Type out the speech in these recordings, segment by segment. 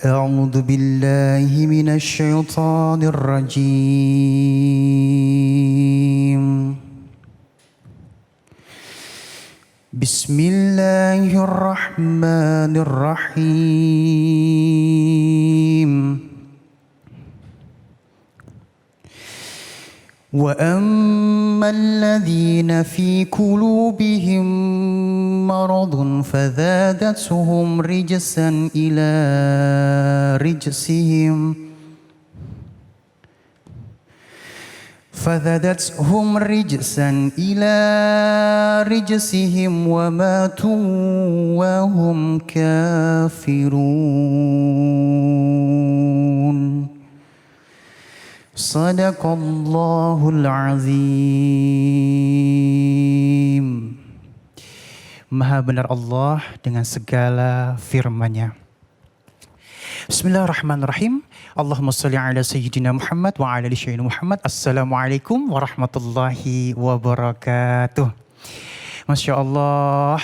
أعوذ بالله من الشيطان الرجيم. بسم الله الرحمن الرحيم. وأما الذين في قلوبهم مرض فزادتهم رجسا إلى رجسهم وماتوا وهم كافرون. Sadaqallahul azim. Maha benar Allah dengan segala firman-Nya. Bismillahirrahmanirrahim. Allahumma sholli ala sayyidina Muhammad wa ala ali sayyidina Muhammad. Assalamualaikum warahmatullahi wabarakatuh. Masya Allah.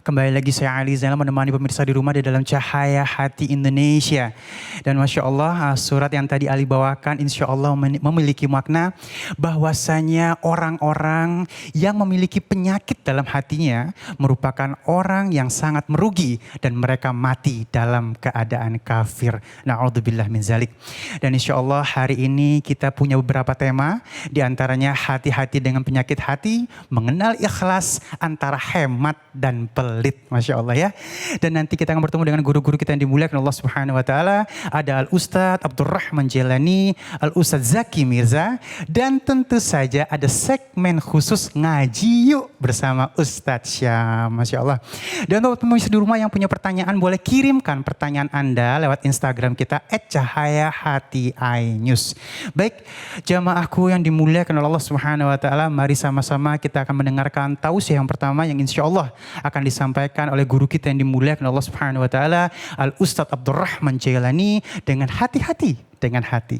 Kembali lagi saya Ali Zainal menemani pemirsa di rumah di dalam Cahaya Hati Indonesia. Dan Masya Allah surat yang tadi Ali bawakan insya Allah memiliki makna bahwasanya orang-orang yang memiliki penyakit dalam hatinya merupakan orang yang sangat merugi dan mereka mati dalam keadaan kafir. Na'udzubillah min zalik. Dan insya Allah hari ini kita punya beberapa tema, di antaranya hati-hati dengan penyakit hati, mengenal ikhlas antara hemat dan pelit. Masya Allah ya. Dan nanti kita akan bertemu dengan guru-guru kita yang dimuliakan Allah Subhanahu wa Ta'ala. Ada Al-Ustadz Abdurrahman Jelani, Al-Ustadz Zaki Mirza, dan tentu saja ada segmen khusus ngaji yuk bersama Ustadz Syam. Masya Allah. Dan untuk pemirsa di rumah yang punya pertanyaan, boleh kirimkan pertanyaan Anda lewat Instagram kita @cahayahati_news. Baik, jamaahku yang dimuliakan oleh Allah Subhanahu wa Ta'ala, mari sama-sama kita akan mendengarkan tausiah yang pertama yang insya Allah akan disampaikan oleh guru kita yang dimuliakan Allah Subhanahu wa Ta'ala, Al-Ustadz Abdurrahman Jailani, dengan hati-hati dengan hati.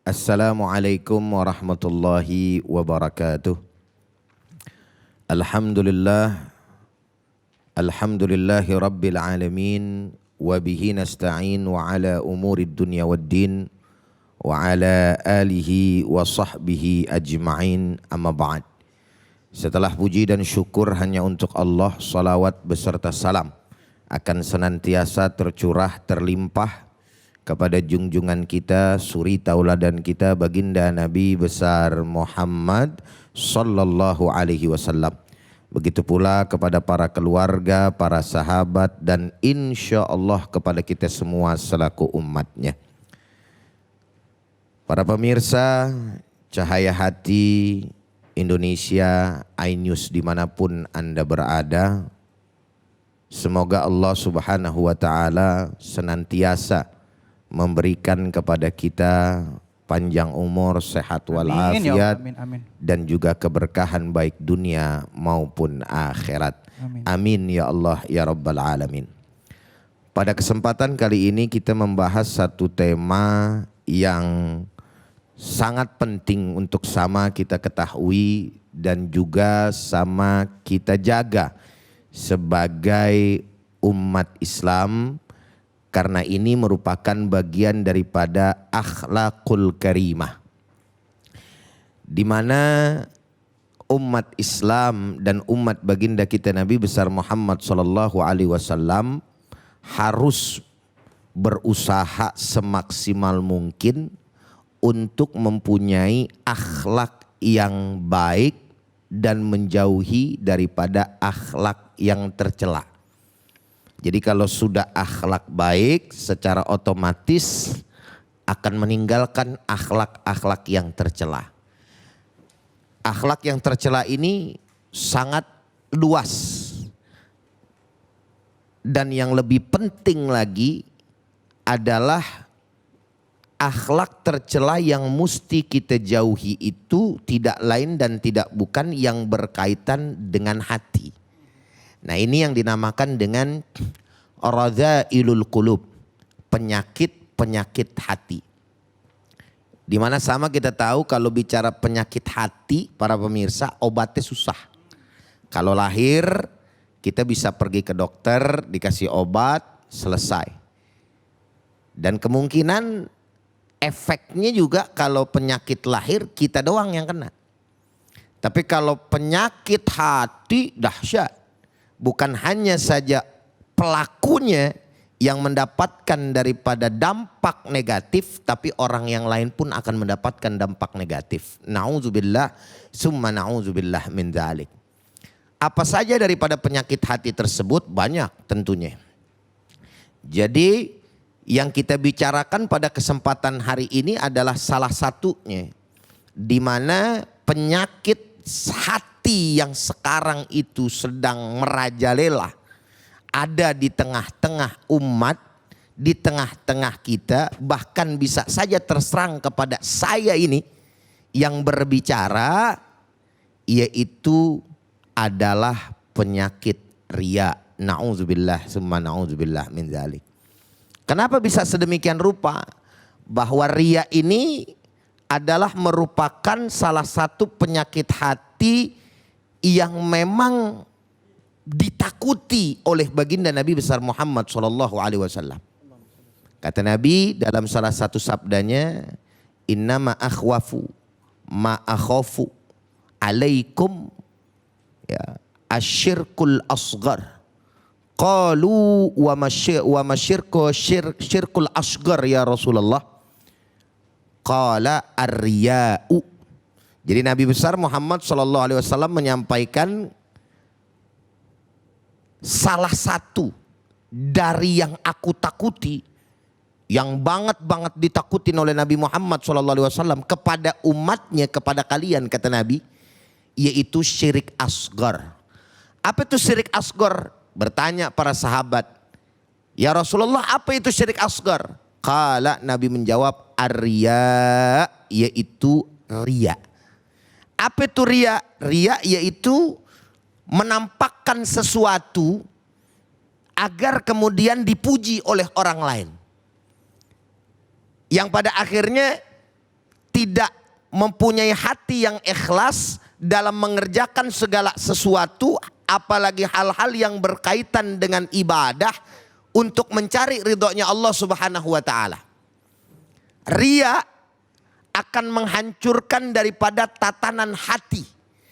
Assalamualaikum warahmatullahi wabarakatuh. Alhamdulillahi rabbil alamin, wa bihi nasta'in wa ala umurid dunya waddin, wa ala alihi wa sahbihi ajma'in, amma ba'd. Setelah puji dan syukur hanya untuk Allah, salawat beserta salam akan senantiasa tercurah terlimpah kepada junjungan kita, suri tauladan kita, baginda Nabi besar Muhammad sallallahu alaihi wasallam. Begitu pula kepada para keluarga, para sahabat, dan insya Allah kepada kita semua selaku umatnya. Para pemirsa Cahaya Hati Indonesia, iNews dimanapun Anda berada, semoga Allah Subhanahu wa Ta'ala senantiasa memberikan kepada kita panjang umur, sehat walafiat, dan juga keberkahan baik dunia maupun akhirat. Amin ya Allah ya Rabbal Alamin. Pada kesempatan kali ini kita membahas satu tema yang sangat penting untuk sama kita ketahui dan juga sama kita jaga sebagai umat Islam, karena ini merupakan bagian daripada akhlakul karimah, di mana umat Islam dan umat baginda kita Nabi besar Muhammad sallallahu alaihi wasallam harus berusaha semaksimal mungkin untuk mempunyai akhlak yang baik dan menjauhi daripada akhlak yang tercela. Jadi kalau sudah akhlak baik, secara otomatis akan meninggalkan akhlak-akhlak yang tercela. Akhlak yang tercela ini sangat luas. Dan yang lebih penting lagi adalah akhlak tercela yang mesti kita jauhi itu tidak lain dan tidak bukan yang berkaitan dengan hati. Nah, ini yang dinamakan dengan radzailul qulub, penyakit hati. Di mana sama kita tahu kalau bicara penyakit hati, para pemirsa, obatnya susah. Kalau lahir Kita bisa pergi ke dokter, dikasih obat, selesai. Dan kemungkinan efeknya juga kalau penyakit lahir kita doang yang kena. Tapi kalau penyakit hati dahsyat. Bukan hanya saja pelakunya yang mendapatkan daripada dampak negatif, tapi orang yang lain pun akan mendapatkan dampak negatif. Na'udzubillah, summa na'udzubillah min dzalik. Apa saja daripada penyakit hati tersebut? Banyak tentunya. Jadi yang kita bicarakan pada kesempatan hari ini adalah salah satunya. Di mana penyakit hati yang sekarang itu sedang merajalela. Ada di tengah-tengah umat, di tengah-tengah kita. Bahkan bisa saja terserang kepada saya ini yang berbicara, yaitu adalah penyakit riya. Na'udzubillah, summa na'udzubillah min dzalik. Kenapa bisa sedemikian rupa? Bahwa riya ini adalah merupakan salah satu penyakit hati yang memang ditakuti oleh baginda Nabi besar Muhammad SAW. Kata Nabi dalam salah satu sabdanya, innama akhwafu ma akhafu alaikum ya asyirkul asghar. Qalu wa syirkul asghar ya Rasulullah. Qala ar-riya'u. Jadi Nabi besar Muhammad SAW menyampaikan salah satu dari yang aku takuti, yang banget ditakutin oleh Nabi Muhammad SAW kepada umatnya, kepada kalian, kata Nabi, yaitu syirik asgar. Apa itu syirik asgar? Bertanya para sahabat, ya Rasulullah, apa itu syirik asgar? Qala, Nabi menjawab, ar-riya, yaitu riya. Apa itu riya? Riya yaitu menampakkan sesuatu agar kemudian dipuji oleh orang lain. Yang pada akhirnya tidak mempunyai hati yang ikhlas dalam mengerjakan segala sesuatu, apalagi hal-hal yang berkaitan dengan ibadah untuk mencari ridhonya Allah Subhanahu wa taala. Riya akan menghancurkan daripada tatanan hati,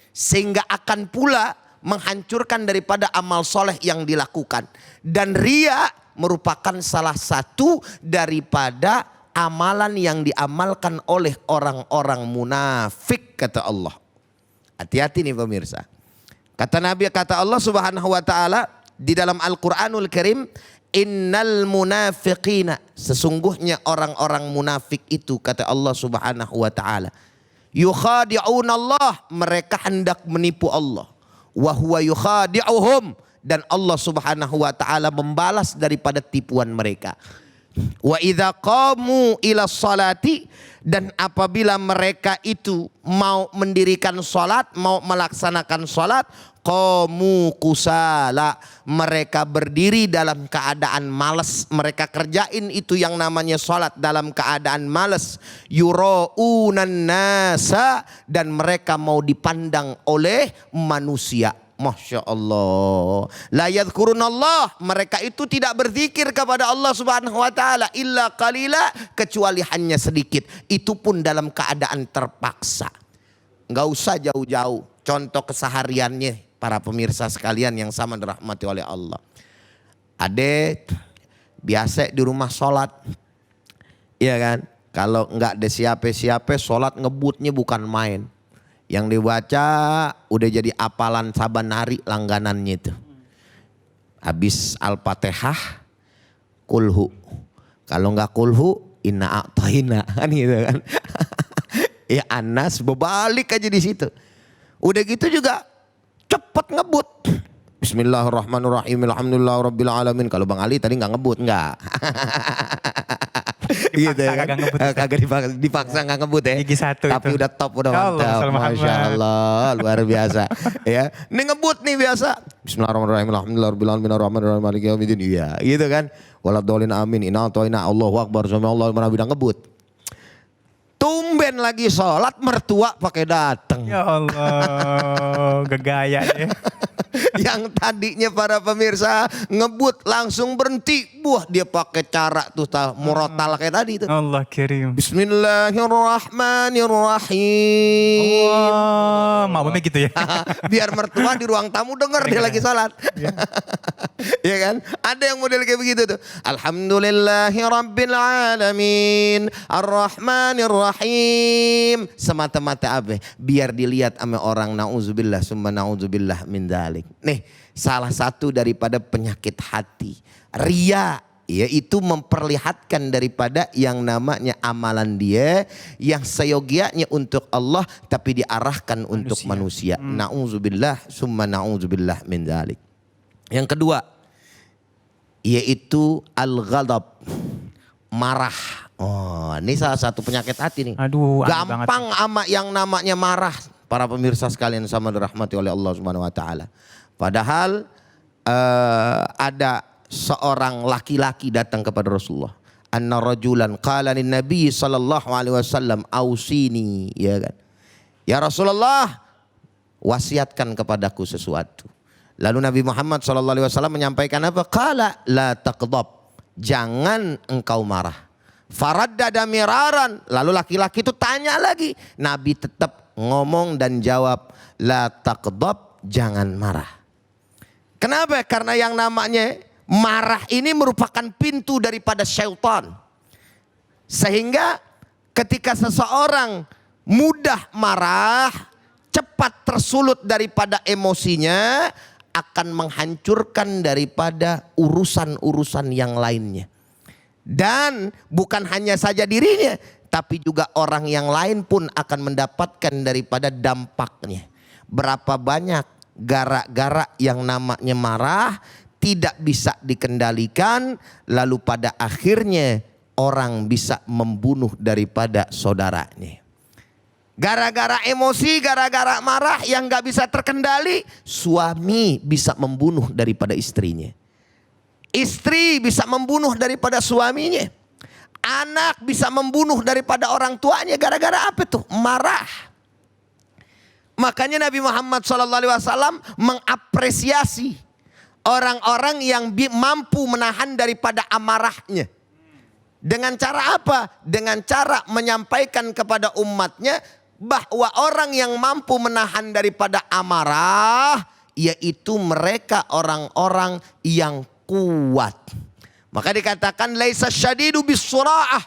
sehingga akan pula menghancurkan daripada amal soleh yang dilakukan. Dan riya merupakan salah satu daripada amalan yang diamalkan oleh orang-orang munafik, kata Allah. Hati-hati nih pemirsa. Kata Nabi, kata Allah Subhanahu wa taala di dalam Al-Qur'anul Karim, innal munafiqina, sesungguhnya orang-orang munafik itu, kata Allah Subhanahu wa taala, yukhadi'una Allah, mereka hendak menipu Allah, wa huwa yukhadi'uhum, dan Allah Subhanahu wa taala membalas daripada tipuan mereka. Wa idza qamu ila sholati, dan apabila mereka itu mau mendirikan salat, mau melaksanakan salat, qamu kusala, mereka berdiri dalam keadaan malas. Mereka kerjain itu yang namanya salat dalam keadaan malas. Yuraunan nasa, dan mereka mau dipandang oleh manusia. Masya Allah. La yadhkurunallah, mereka itu tidak berzikir kepada Allah Subhanahu wa taala illa qalila, kecuali hanya sedikit. Itu pun dalam keadaan terpaksa. Enggak usah jauh-jauh. Contoh kesehariannya para pemirsa sekalian yang sama dirahmati oleh Allah. Ade biasa di rumah sholat, iya kan? Kalau enggak ada siapa-siapa, sholat ngebutnya bukan main. Yang dibaca udah jadi apalan saban hari langganannya itu. Habis Al-Fatihah, kulhu. Kalau enggak kulhu, inna a'tayna, kan gitu kan. Ya Anas berbalik aja di situ. Udah gitu juga cepat ngebut. Bismillahirrahmanirrahim. Alhamdulillah rabbil alamin. Kalau Bang Ali tadi enggak ngebut, enggak. Gitu ya kan? Kagak dipaksa nggak ngebut ya. Gigi satu tapi itu udah top, udah mantap. Masya Allah, luar biasa. Ya, ini ngebut nih biasa. Bismillahirrahmanirrahim. Alhamdulillahirobbilalamin arrahmanirrahim maliki yaumiddin. Iya, gitu kan. Waladhdallin amin. Inna a'tayna Allahu akbar. Subhanallah bilang ngebut. Tumben lagi sholat, mertua pakai datang. Ya Allah, gegaya ya. Yang tadinya para pemirsa ngebut langsung berhenti. Buah dia pakai cara tuh murotal kayak tadi itu. Allah kirim. Bismillahirrahmanirrahim. Allah, makmumnya gitu ya. Biar mertua di ruang tamu denger dia lagi salat. Ya kan? Ada yang model kayak begitu tuh. Alhamdulillahirabbil alamin, arrahmanirrahim. Semata-mata apa? Biar dilihat sama orang, nauzubillah summa nauzubillah min dzalik. Nih, salah satu daripada penyakit hati, riya, yaitu memperlihatkan daripada yang namanya amalan dia yang seyogianya untuk Allah tapi diarahkan untuk manusia. Nauzubillah summa nauzubillah min dzalik. Yang kedua yaitu al-ghadab, marah. Oh, ini salah satu penyakit hati nih. Aduh, gampang ama yang namanya marah, para pemirsa sekalian sama dirahmati oleh Allah Subhanahu wa taala. Padahal ada seorang laki-laki datang kepada Rasulullah. Anna rajulan qala lin nabi sallallahu alaihi wasallam ausini, ya kan. Ya Rasulullah, wasiatkan kepadaku sesuatu. Lalu Nabi Muhammad sallallahu alaihi wasallam menyampaikan apa? Qala la taqdab, jangan engkau marah. Faraddada miraran, lalu laki-laki itu tanya lagi. Nabi tetap ngomong dan jawab, la taqdab, jangan marah. Kenapa? Karena yang namanya marah ini merupakan pintu daripada syaitan. Sehingga ketika seseorang mudah marah, cepat tersulut daripada emosinya, akan menghancurkan daripada urusan-urusan yang lainnya. Dan bukan hanya saja dirinya, tapi juga orang yang lain pun akan mendapatkan daripada dampaknya. Berapa banyak gara-gara yang namanya marah tidak bisa dikendalikan, lalu pada akhirnya orang bisa membunuh daripada saudaranya. Gara-gara emosi, gara-gara marah yang gak bisa terkendali, suami bisa membunuh daripada istrinya. Istri bisa membunuh daripada suaminya. Anak bisa membunuh daripada orang tuanya. Gara-gara apa tuh? Marah. Makanya Nabi Muhammad SAW mengapresiasi orang-orang yang mampu menahan daripada amarahnya. Dengan cara apa? Dengan cara menyampaikan kepada umatnya bahwa orang yang mampu menahan daripada amarah, yaitu mereka orang-orang yang kuat. Maka dikatakan laisa syadidu bisura'ah,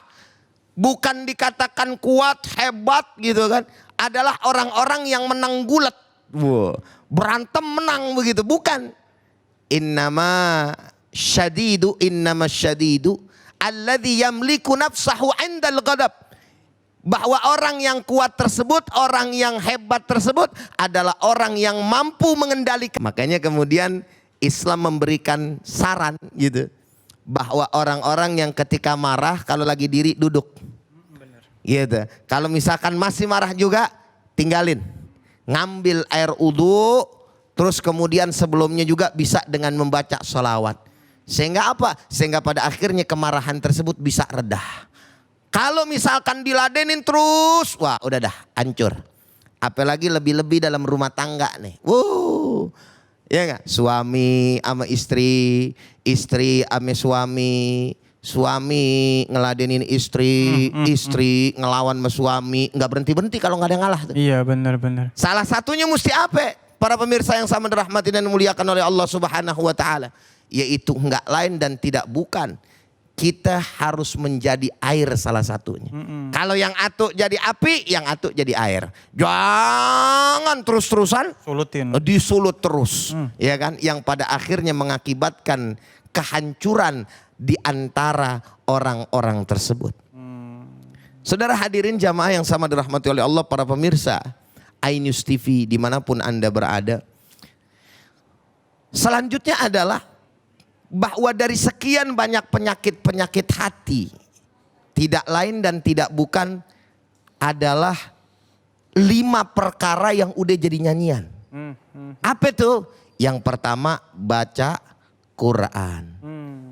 bukan dikatakan kuat, hebat gitu kan. Adalah orang-orang yang menang gulat. Berantem menang begitu, bukan. Innama syadidu alladhi yamliku nafsahu 'indal ghadab. Bahwa orang yang kuat tersebut, orang yang hebat tersebut adalah orang yang mampu mengendalikan. Makanya kemudian Islam memberikan saran gitu, bahwa orang-orang yang ketika marah kalau lagi diri duduk. Gitu. Kalau misalkan masih marah juga, tinggalin. Ngambil air wudu, terus kemudian sebelumnya juga bisa dengan membaca sholawat. Sehingga apa? Sehingga pada akhirnya kemarahan tersebut bisa redah. Kalau misalkan diladenin terus, wah udah dah hancur. Apalagi lebih-lebih dalam rumah tangga nih. Ya gak? Suami sama istri, istri sama suami ngeladenin istri, istri ngelawan sama suami, nggak berhenti-berhenti kalau nggak ada yang ngalah tuh. Iya benar-benar. Salah satunya mesti apa? Para pemirsa yang sama dirahmati dan dimuliakan oleh Allah Subhanahu wa taala, yaitu nggak lain dan tidak bukan, kita harus menjadi air salah satunya. Kalau yang atuk jadi api, yang atuk jadi air. Jangan terus-terusan disulut terus, ya kan? Yang pada akhirnya mengakibatkan kehancuran di antara orang-orang tersebut. Saudara hadirin jamaah yang sama dirahmati oleh Allah, para pemirsa iNews TV dimanapun Anda berada. Selanjutnya adalah bahwa dari sekian banyak penyakit-penyakit hati, tidak lain dan tidak bukan adalah 5 perkara yang udah jadi nyanyian. Apa itu? Yang pertama, baca Quran.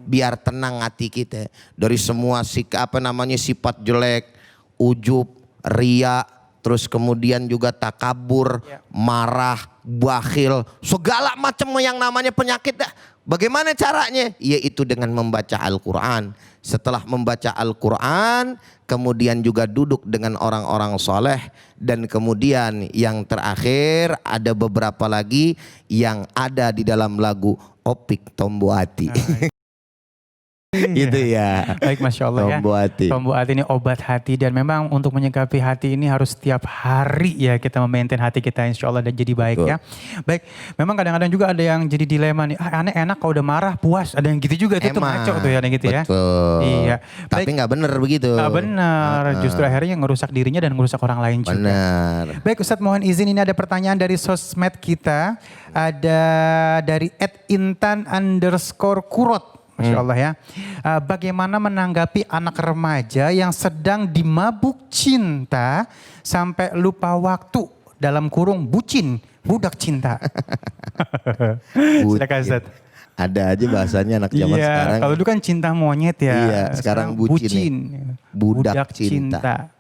Biar tenang hati kita dari semua sifat jelek, ujub, ria, terus kemudian juga takabur, marah, bakhil, segala macam yang namanya penyakit dah. Bagaimana caranya? Yaitu dengan membaca Al-Quran. Setelah membaca Al-Quran, kemudian juga duduk dengan orang-orang soleh. Dan kemudian yang terakhir ada beberapa lagi yang ada di dalam lagu Opik Tomboati. Itu ya. Baik, Masya Allah Tomboati. Tomboati ini obat hati, dan memang untuk menyikapi hati ini harus setiap hari ya kita memaintain hati kita, insya Allah dan jadi baik. Betul. Ya. Baik, memang kadang-kadang juga ada yang jadi dilema nih, aneh enak kalau udah marah puas, ada yang gitu juga, itu ngaco tuh ya, gitu ya. Betul. Iya. Tapi nggak benar begitu. Nggak benar, justru akhirnya ngerusak dirinya dan ngerusak orang lain juga. Benar. Baik Ustadz, mohon izin, ini ada pertanyaan dari sosmed kita, ada dari @intan_kurot. Masya Allah ya. Bagaimana menanggapi anak remaja yang sedang dimabuk cinta sampai lupa waktu, dalam kurung bucin, budak cinta. Silakan Ustaz. Ada aja bahasanya anak zaman sekarang. Kalau dulu kan cinta monyet ya. Iya, sekarang bucin. Budak cinta.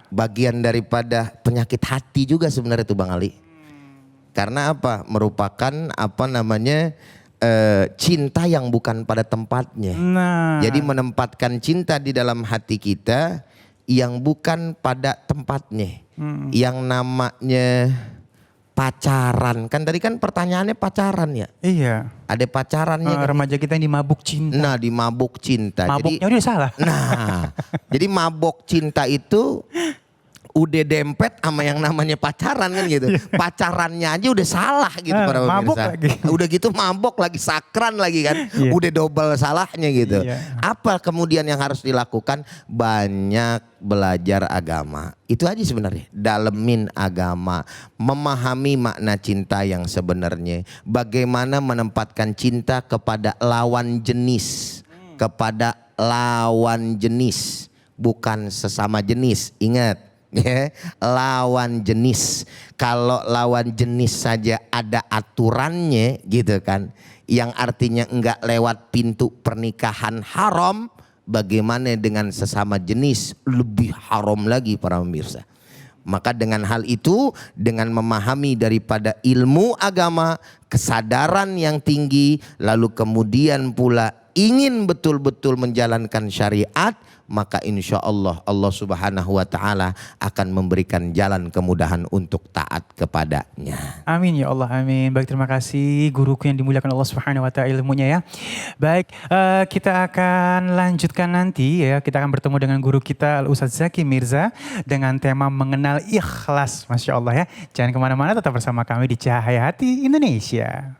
Bagian daripada penyakit hati juga sebenarnya itu Bang Ali. Karena apa? Merupakan apa namanya? Cinta yang bukan pada tempatnya. Jadi menempatkan cinta di dalam hati kita yang bukan pada tempatnya. Yang namanya pacaran. Kan tadi kan pertanyaannya pacaran ya. Iya. Ada pacarannya. Remaja kita yang dimabuk cinta. Nah, dimabuk cinta. Mabuknya udah salah. Nah, jadi mabuk cinta itu udah dempet sama yang namanya pacaran kan gitu. Pacarannya aja udah salah gitu para pemirsa. Mabok lagi. Udah gitu mabok lagi, sakran lagi kan. Udah double salahnya gitu. Apa kemudian yang harus dilakukan? Banyak belajar agama. Itu aja sebenarnya. Dalemin agama. Memahami makna cinta yang sebenarnya. Bagaimana menempatkan cinta kepada lawan jenis. Kepada lawan jenis. Bukan sesama jenis. Ingat. Ya, lawan jenis. Kalau lawan jenis saja ada aturannya gitu kan, yang artinya enggak lewat pintu pernikahan haram, bagaimana dengan sesama jenis? Lebih haram lagi para pemirsa. Maka dengan hal itu, dengan memahami daripada ilmu agama, kesadaran yang tinggi, lalu kemudian pula ingin betul-betul menjalankan syariat, maka insya Allah Allah Subhanahu wa Ta'ala akan memberikan jalan kemudahan untuk taat kepadanya. Amin ya Allah, amin. Baik, terima kasih guruku yang dimuliakan Allah Subhanahu wa Ta'ala ilmunya ya. Baik, kita akan lanjutkan nanti ya. Kita akan bertemu dengan guru kita Al-Ustadz Zaki Mirza dengan tema mengenal ikhlas. Masya Allah ya. Jangan kemana-mana, tetap bersama kami di Cahaya Hati Indonesia.